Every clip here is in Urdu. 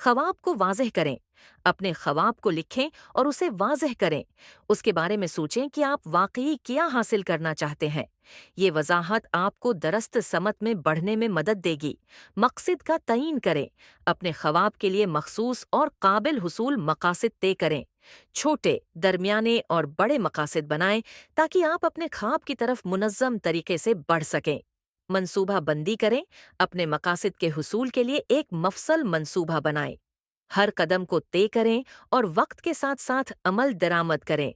خواب کو واضح کریں۔ اپنے خواب کو لکھیں اور اسے واضح کریں۔ اس کے بارے میں سوچیں کہ آپ واقعی کیا حاصل کرنا چاہتے ہیں۔ یہ وضاحت آپ کو درست سمت میں بڑھنے میں مدد دے گی۔ مقصد کا تعین کریں۔ اپنے خواب کے لیے مخصوص اور قابل حصول مقاصد طے کریں۔ چھوٹے، درمیانے اور بڑے مقاصد بنائیں تاکہ آپ اپنے خواب کی طرف منظم طریقے سے بڑھ سکیں۔ منصوبہ بندی کریں۔ اپنے مقاصد کے حصول کے لیے ایک مفصل منصوبہ بنائیں۔ ہر قدم کو طے کریں اور وقت کے ساتھ ساتھ عمل درآمد کریں۔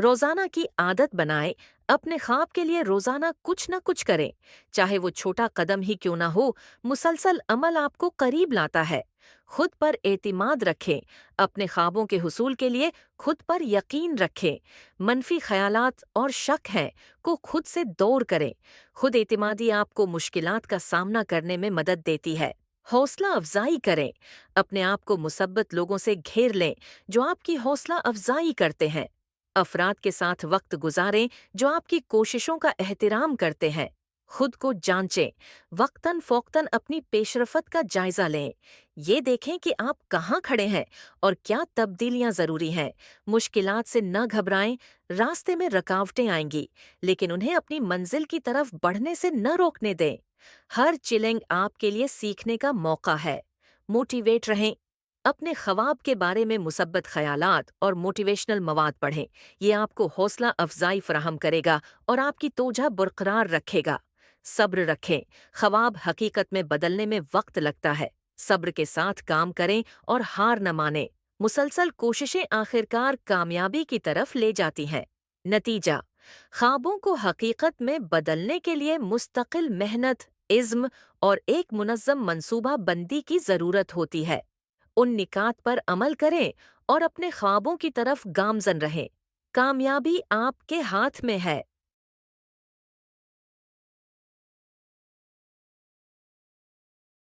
روزانہ کی عادت بنائیں۔ اپنے خواب کے لیے روزانہ کچھ نہ کچھ کریں۔ چاہے وہ چھوٹا قدم ہی کیوں نہ ہو، مسلسل عمل آپ کو قریب لاتا ہے۔ خود پر اعتماد رکھیں۔ اپنے خوابوں کے حصول کے لیے خود پر یقین رکھیں۔ منفی خیالات اور شک ہیں کو خود سے دور کریں۔ خود اعتمادی آپ کو مشکلات کا سامنا کرنے میں مدد دیتی ہے۔ حوصلہ افزائی کریں۔ اپنے آپ کو مثبت لوگوں سے گھیر لیں جو آپ کی حوصلہ افزائی کرتے ہیں۔ افراد کے ساتھ وقت گزاریں جو آپ کی کوششوں کا احترام کرتے ہیں۔ خود کو جانچیں۔ وقتاً فوقتاً اپنی پیشرفت کا جائزہ لیں۔ یہ دیکھیں کہ آپ کہاں کھڑے ہیں اور کیا تبدیلیاں ضروری ہیں۔ مشکلات سے نہ گھبرائیں۔ راستے میں رکاوٹیں آئیں گی، لیکن انہیں اپنی منزل کی طرف بڑھنے سے نہ روکنے دیں۔ ہر چیلنج آپ کے لیے سیکھنے کا موقع ہے۔ موٹیویٹ رہیں۔ اپنے خواب کے بارے میں مثبت خیالات اور موٹیویشنل مواد پڑھیں۔ یہ آپ کو حوصلہ افزائی فراہم کرے گا اور آپ کی توجہ برقرار رکھے گا۔ صبر رکھیں۔ خواب حقیقت میں بدلنے میں وقت لگتا ہے۔ صبر کے ساتھ کام کریں اور ہار نہ مانیں۔ مسلسل کوششیں آخرکار کامیابی کی طرف لے جاتی ہیں۔ نتیجہ: خوابوں کو حقیقت میں بدلنے کے لیے مستقل محنت، عزم اور ایک منظم منصوبہ بندی کی ضرورت ہوتی ہے۔ ان نکات پر عمل کریں اور اپنے خوابوں کی طرف گامزن رہیں۔ کامیابی آپ کے ہاتھ میں ہے۔